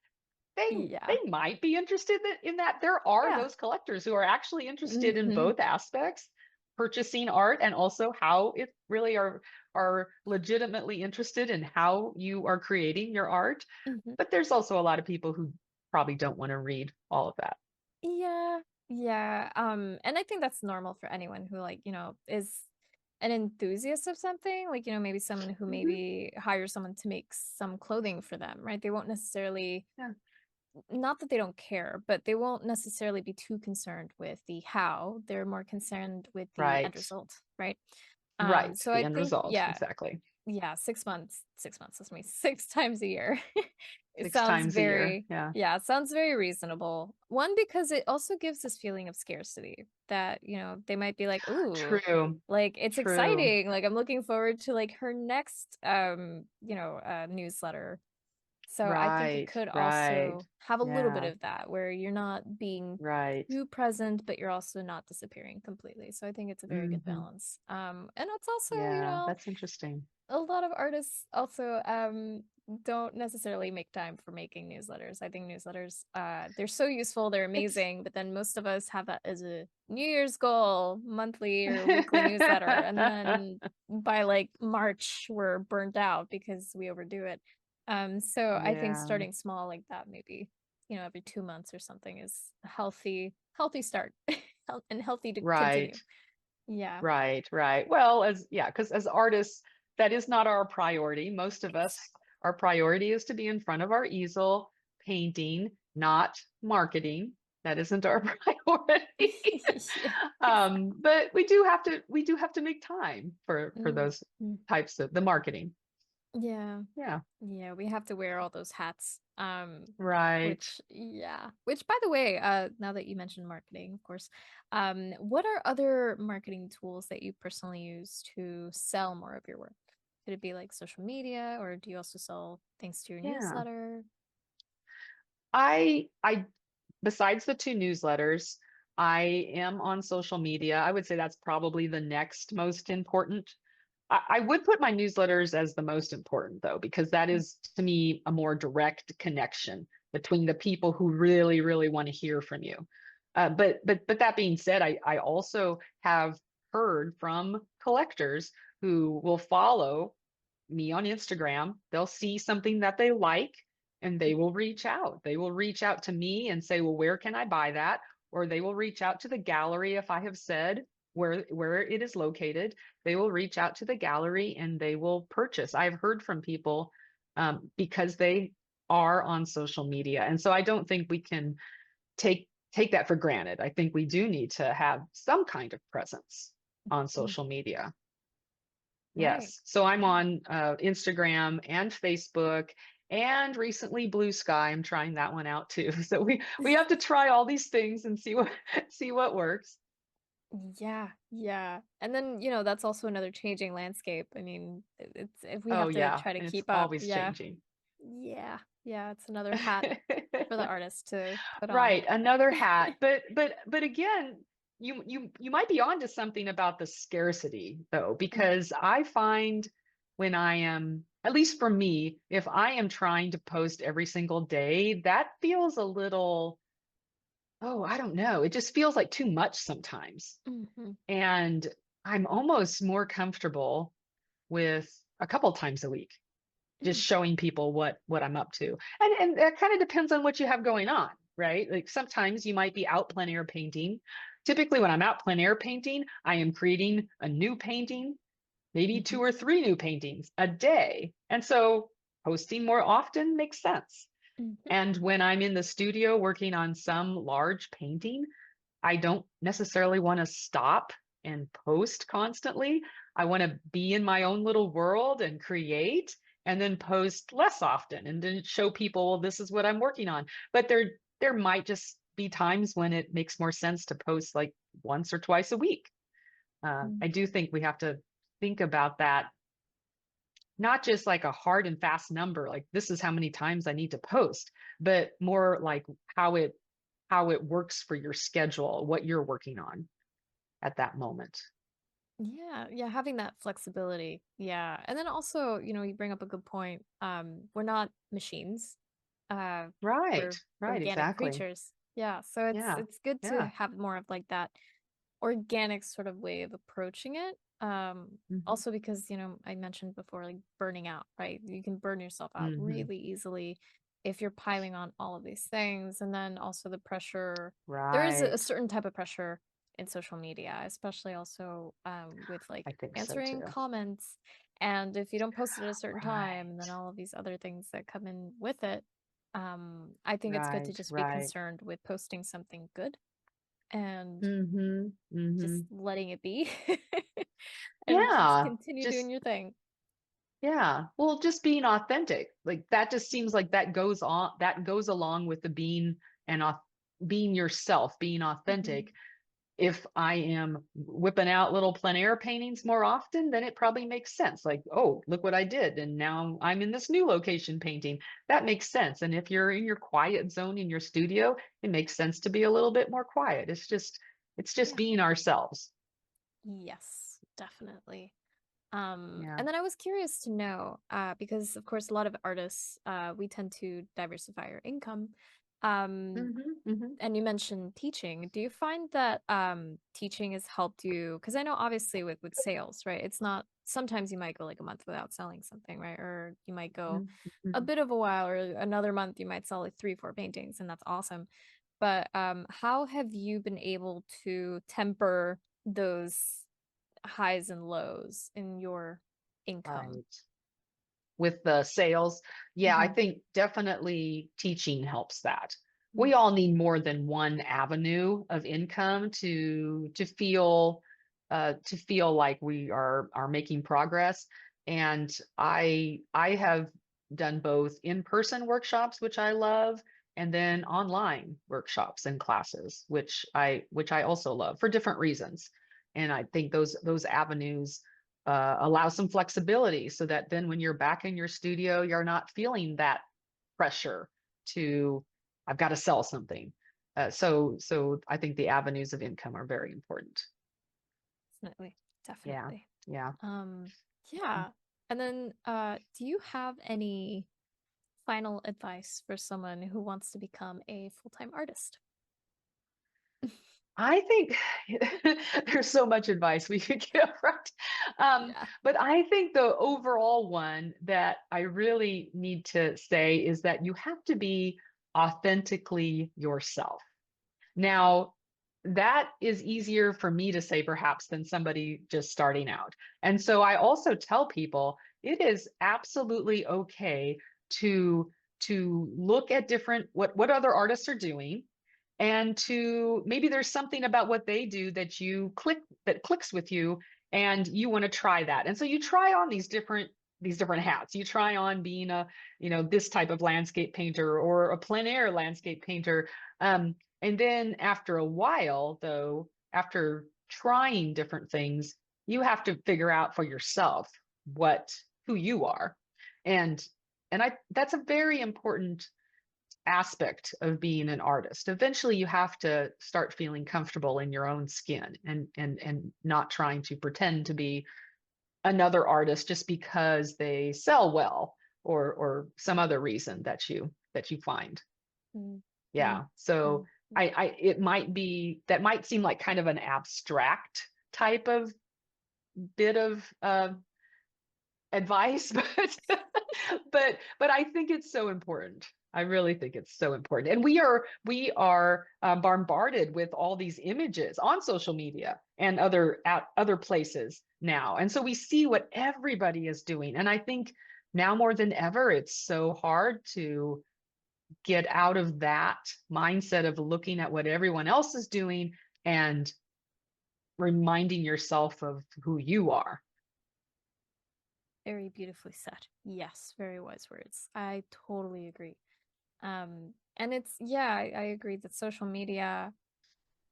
they
Yeah.
they might be interested in that. There are
Yeah.
those collectors who are actually interested in
Hmm.
both aspects, purchasing art and also how it really are legitimately interested in how you are creating your art.
Hmm.
But there's also a lot of people who probably don't want to read all of that.
Yeah. Yeah. And I think that's normal for anyone who, like, is an enthusiast of something, like, maybe someone who
Hmm.
maybe hires someone to make some clothing for them, right? They won't necessarily,
Yeah.
not that they don't care, but they won't necessarily be too concerned with the how. They're more concerned with the end
Right.
result, right?
Right.
So
The
I
end
think,
result.
yeah,
Exactly.
yeah, 6 months, that's me, 6 times a year. It
Six
sounds
times a year.
very,
Yeah.
yeah, it sounds very reasonable. One, because it also gives this feeling of scarcity that, they might be like, ooh,
True.
like it's
True.
exciting. Like I'm looking forward to like her next newsletter. So I think it
Right.
could
Right.
also have a little bit
Yeah.
of that where you're not being
Right.
too present, but you're also not disappearing completely. So I think it's a very good
Hmm.
balance. And it's also,
Yeah. That's interesting.
a lot of artists also don't necessarily make time for making newsletters. I think newsletters, they're so useful, they're
It's
amazing, but then most of us have that as a New Year's goal, monthly or weekly newsletter, and then by like March we're burnt out because we overdo it. So I think
Yeah.
starting small like that, maybe, every 2 months or something, is a healthy start, and healthy to
Right.
continue. Yeah.
Right. Right. Well, because as artists, that is not our priority. Most of us,
Exactly.
our priority is to be in front of our easel, painting, not marketing. That isn't our priority.
Yeah,
But we do have to make time for
exactly.
those types of the marketing.
Yeah.
Yeah.
Yeah, we have to wear all those hats.
Right.
Which, yeah. Which, by the way, now that you mentioned marketing, of course, what are other marketing tools that you personally use to sell more of your work? Could it be like social media, or do you also sell things to your
Yeah.
newsletter?
I besides the two newsletters, I am on social media. I would say that's probably the next most important. I would put my newsletters as the most important though, because that is to me a more direct connection between the people who really, really want to hear from you. But that being said, I also have heard from collectors who will follow me on Instagram. They'll see something that they like and they will reach out. They will reach out to me and say, well, where can I buy that? Or they will reach out to the gallery if I have said where it is located. They will reach out to the gallery and they will purchase. I've heard from people because they are on social media. And so I don't think we can take that for granted. I think we do need to have some kind of presence on
Mm.
social media.
Right.
Yes. So I'm on Instagram and Facebook and recently Blue Sky. I'm trying that one out too. So we have to try all these things and see what see what works.
Yeah, yeah. And then, that's also another changing landscape. I mean, it's if we
Oh
have to
yeah,
try to
and it's
keep up.
always
Yeah.
changing.
Yeah. Yeah, it's another hat for the artist to put on.
Right, another hat. But again, you might be onto something about the scarcity though,
Mm,
because I find when I am, at least for me, if I am trying to post every single day, that feels a little, oh, I don't know. It just feels like too much sometimes.
mhm,
And I'm almost more comfortable with a couple times a week, just
mm.
showing people what I'm up to. And that kind of depends on what you have going on. right? Like sometimes you might be out plein air painting. Typically, when I'm out plein air painting, I am creating a new painting, maybe
Mhm.
2 or 3 new paintings a day. And so posting more often makes sense.
Mhm.
And when I'm in the studio working on some large painting, I don't necessarily want to stop and post constantly. I want to be in my own little world and create and then post less often and then show people, well, this is what I'm working on. But there might just be times when it makes more sense to post like once or twice a week.
Mm.
I do think we have to think about that, not just like a hard and fast number, like this is how many times I need to post, but more like how it works for your schedule, what you're working on at that moment.
Yeah, yeah, having that flexibility. Yeah. And then also, you bring up a good point. We're not machines. Uh,
Right,
we're
right,
organic
exactly.
creatures. Yeah, so it's
Yeah,
it's good to
yeah.
have more of like that organic sort of way of approaching it.
Hmm.
Also because, I mentioned before, like burning out, right? You can burn yourself out
Hmm.
really easily if you're piling on all of these things. And then also the pressure, there is a
Right.
certain type of pressure in social media, especially also with
I
like
think so
answering
too.
comments. And if you don't post it at a certain time, and then
Right,
all of these other things that come in with it, I think it's good to
right,
just be
right.
concerned with posting something good and
Hmm.
just
Hmm.
letting it be and just
Yeah,
continue doing
just
your thing.
yeah. Well, just being authentic. Like that just seems like that goes along with the being and being yourself, being
Mhm.
authentic. If I am whipping out little plein air paintings more often, then it probably makes sense. Like, oh, look what I did. And now I'm in this new location painting. That makes sense. And if you're in your quiet zone in your studio, it makes sense to be a little bit more quiet. It's just
Yeah.
being ourselves.
Yes, definitely.
Yeah.
And then I was curious to know, because of course a lot of artists, we tend to diversify our income. Um,
Hmm. Hmm.
and you mentioned teaching. Do you find that teaching has helped you? Because I know obviously with sales, right? It's not, sometimes you might go like a month without selling something, right? Or you might go a
Hmm.
bit of a while, or another month you might sell like 3, 4 paintings, and that's awesome. But how have you been able to temper those highs and lows in your income?
Right. With the sales. Yeah, I
Hmm.
think definitely teaching helps that.
Mm.
We all need more than one avenue of income to feel like we are making progress. And I have done both in-person workshops, which I love, and then online workshops and classes, which I also love for different reasons. And I think those avenues allow some flexibility so that then when you're back in your studio, you're not feeling that pressure to, I've got to sell something. So I think the avenues of income are very important.
Definitely,
Yeah.
definitely.
Yeah.
Um, yeah. And then, do you have any final advice for someone who wants to become a full-time artist?
I think there's so much advice we could give, right?
Yeah.
But I think the overall one that I really need to say is that you have to be authentically yourself. Now, that is easier for me to say perhaps than somebody just starting out. And so I also tell people it is absolutely okay to look at different what other artists are doing, and to maybe there's something about what they do that clicks with you, and you want to try that. And so you try on these different hats. You try on being a, this type of landscape painter or a plein air landscape painter. And then after a while, though, after trying different things, you have to figure out for yourself who you are. And I that's a very important aspect of being an artist. Eventually you have to start feeling comfortable in your own skin, and not trying to pretend to be another artist just because they sell well, or some other reason that you find.
Mm, mm,
Yeah. So
mm, mm.
it might seem like kind of an abstract type of bit of advice, but but I think it's so important. I really think it's so important. And we are bombarded with all these images on social media and other places now. And so we see what everybody is doing. And I think now more than ever, it's so hard to get out of that mindset of looking at what everyone else is doing and reminding yourself of who you are.
Very beautifully said. Yes, very wise words. I totally agree. And it's, yeah, I agree that social media,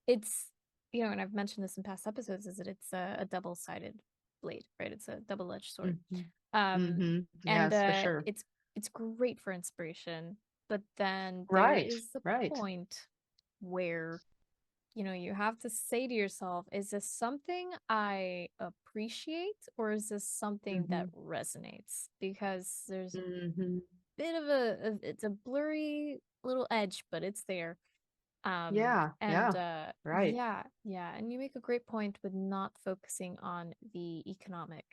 it's, and I've mentioned this in past episodes, is that it's a double-sided blade, right? It's a double-edged sword. And
Yes, for sure.
it's great for inspiration, but then there
Right,
is a
right.
point where you have to say to yourself, is this something I appreciate or is this something that
Hmm.
resonates? Because there's a
Hmm.
bit of it's a blurry little edge, but it's there.
Yeah,
And
yeah, right.
yeah, and you make a great point with not focusing on the economic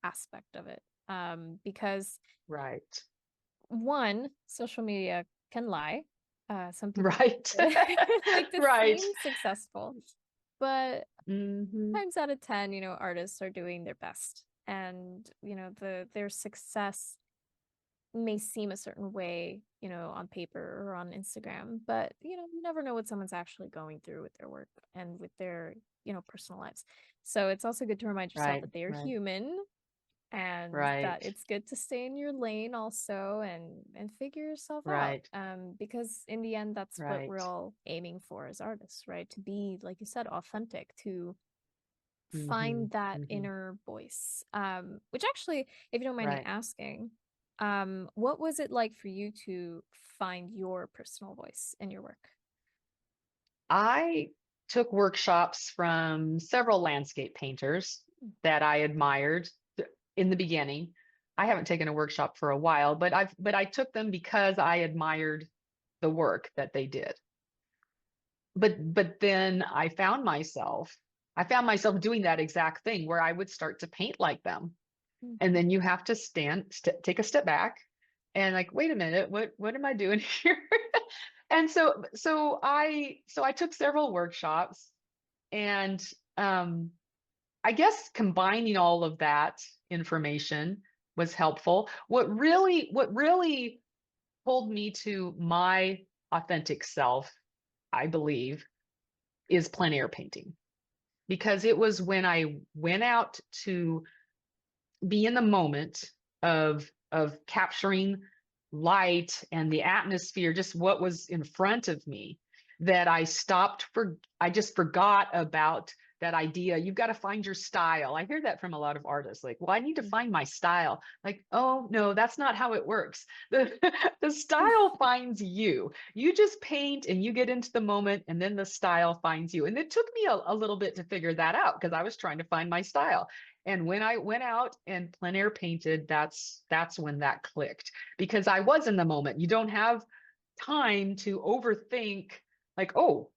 aspect of it. Because
Right.
one, social media can lie. Some people
Right.
like to
Right.
seem successful, but
Hmm.
times out of 10, artists are doing their best. And, their success may seem a certain way, on paper or on Instagram, but you never know what someone's actually going through with their work and with their, personal lives. So it's also good to remind yourself
Right,
that they are
right,
human and that
right,
it's good to stay in your lane also and figure yourself out.
right,
Because in the end, that's what we're
right.
all aiming for as artists, right? To be, like you said, authentic, to
Hmm.
find that
Hmm.
inner voice. Which actually, if you don't mind me
Right.
asking, what was it like for you to find your personal voice in your work?
I took workshops from several landscape painters that I admired in the beginning. I haven't taken a workshop for a while, but I took them because I admired the work that they did. But then I found myself doing that exact thing where I would start to paint like them. And
Mhm.
then you have to take a step back and like, wait a minute, what am I doing here? And so I took several workshops and I guess combining all of that information was helpful. What really pulled me to my authentic self, I believe, is plein air painting because it was when I went out to be in the moment of capturing light and the atmosphere, just what was in front of me, that I just forgot about that idea. You've got to find your style. I hear that from a lot of artists, like, well, I need to find my style. Like, oh no, that's not how it works. The style finds you. You just paint and you get into the moment, and then the style finds you. And it took me a little bit to figure that out because I was trying to find my style. And when I went out and plein air painted, that's when that clicked because I was in the moment. You don't have time to overthink like, oh,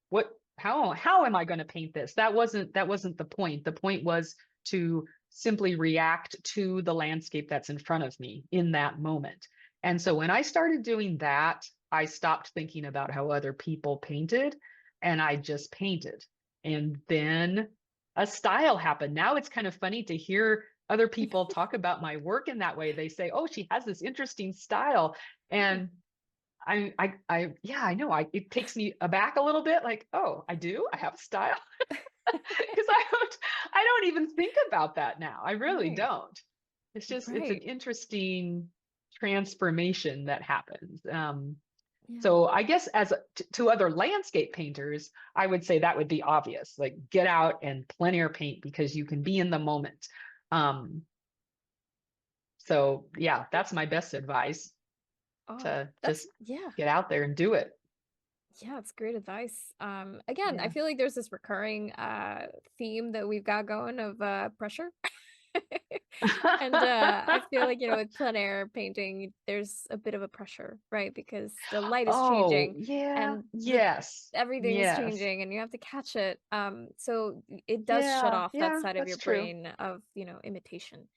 how am I going to paint this? That wasn't the point. The point was to simply react to the landscape that's in front of me in that moment. And so when I started doing that, I stopped thinking about how other people painted and I just painted. And then a style happened. Now it's kind of funny to hear other people talk about my work in that way. They say, "Oh, she has this interesting style," and yeah, I know. It takes me aback a little bit. Like, oh, I do. I have a style because I don't even think about that now. I really
Right,
don't. It's an
right.
interesting transformation that happens.
Yeah.
So I guess to other landscape painters, I would say that would be obvious. Like get out and plein air paint because you can be in the moment. Um, so yeah, that's my best advice
Oh,
to
that's,
just
yeah.
get out there and do it.
Yeah, it's great advice. Again, I
Yeah.
feel like there's this recurring theme that we've got going of pressure. And I feel like, with plein air painting, there's a bit of a pressure, right? Because the light is
Oh,
changing
yeah.
and the
Yes.
everything's
Yes.
changing and you have to catch it. So it does shut
Yeah.
off that
Yeah,
side of your
that's true.
brain of, imitation.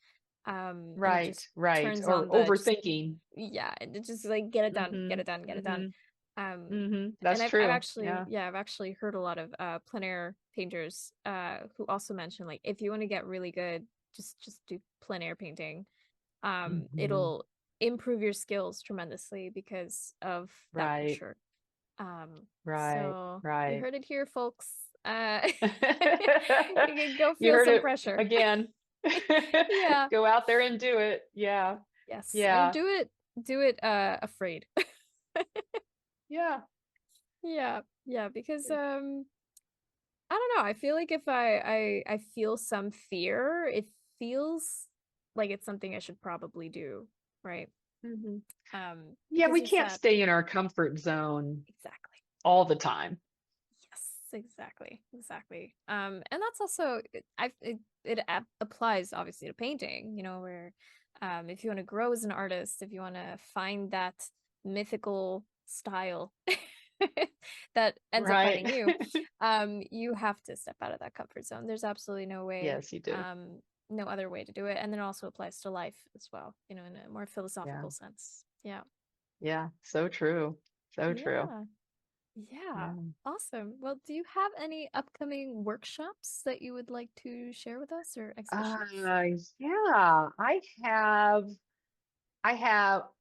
And it
Right,
just
right.
turns
Or
on the just
overthinking.
yeah, and it just like get it done, get
Mm-hmm.
it done, get it done.
Mm-hmm.
Um,
Mm-hmm.
and
That's
I've
true.
actually,
Yeah.
yeah, I've actually heard a lot of plein air painters who also mention like if you want to get really good, just do plein air painting.
Mm-hmm.
It'll improve your skills tremendously because of that
Right,
pressure.
right,
So you
right.
heard it here, folks.
You
You can go feel
heard
some
it
pressure.
again.
Yeah.
Go out there and do it. Yeah.
Yes. And
Yeah.
do it afraid.
Yeah.
Yeah. Yeah. Because I don't know. I feel like if I feel some fear, it feels like it's something I should probably do, right?
Hmm. Yeah,
Because
we
you
can't
said
stay in our comfort zone
exactly.
all the time.
Yes, exactly, exactly. And that's also it applies obviously to painting, you know, where if you want to grow as an artist, if you want to find that mythical style that ends up
Right.
finding you, you have to step out of that comfort zone. There's absolutely no way,
Yes, you do.
no other way to do it. And then it also applies to life as well, you know, in a more
Yeah.
philosophical sense. Yeah.
Yeah. So true. So true.
Yeah. Yeah,
Yeah.
awesome. Well, do you have any upcoming workshops that you would like to share with us or exhibitions?
Yeah,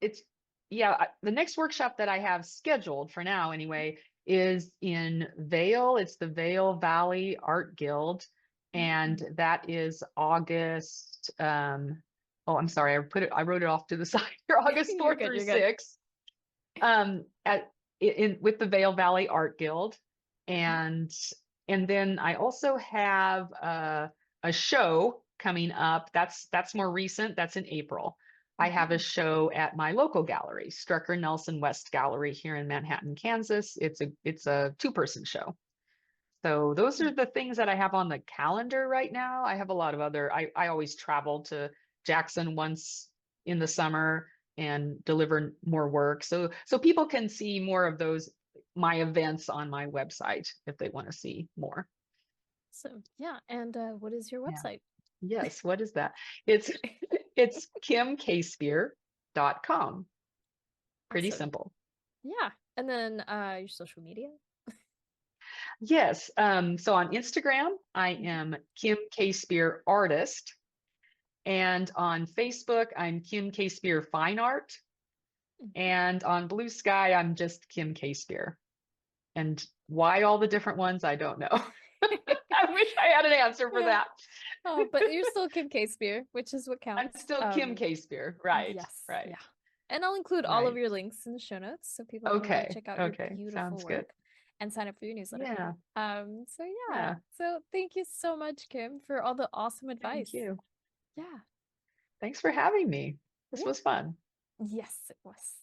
it's, yeah, the next workshop that I have scheduled for now anyway is in Vail. It's the Vail Valley Art Guild, and
Mhm.
that is August, oh, I'm sorry, I wrote it off to the side here, August
You're
4th
good,
through
you're good.
6th, at in with the Vail Valley Art Guild.
Mhm.
And then I also have a show coming up. That's more recent. That's in April. I have a
Mhm.
show at my local gallery, Strecker Nelson West Gallery here in Manhattan, Kansas. It's a two-person show. So those
Mhm.
are the things that I have on the calendar right now. I have a lot of other, I always travel to Jackson once in the summer and deliver more work. So people can see more of those, my events on my website if they want to see more.
So, yeah, and what is your
Yeah.
website?
Yes. What is that? It's it's kimcasebeer.com. Pretty
Awesome.
simple.
Yeah, and then your social media.
Yes. So on Instagram, I
Mhm.
am Kim K. Spear Artist. And on Facebook, I'm Kim K. Spear Fine Art.
Mhm.
And on Blue Sky, I'm just Kim K. Spear. And why all the different ones, I don't know. I wish I had an answer for
Yeah.
that.
Oh, but you're still Kim Casebeer, which is what
I'm
counts.
still Kim K. Spear. Right,
Yes,
right,
yeah. And I'll include all of
right.
your links in the show notes so people can go
Okay,
check out your
okay.
beautiful
Sounds good.
work and sign up for your newsletter.
Yeah,
So yeah.
yeah.
So thank you so much, Kim, for all the awesome
Thank
advice.
you.
Yeah.
Thanks for having me. This
Yeah.
was fun.
Yes, it was.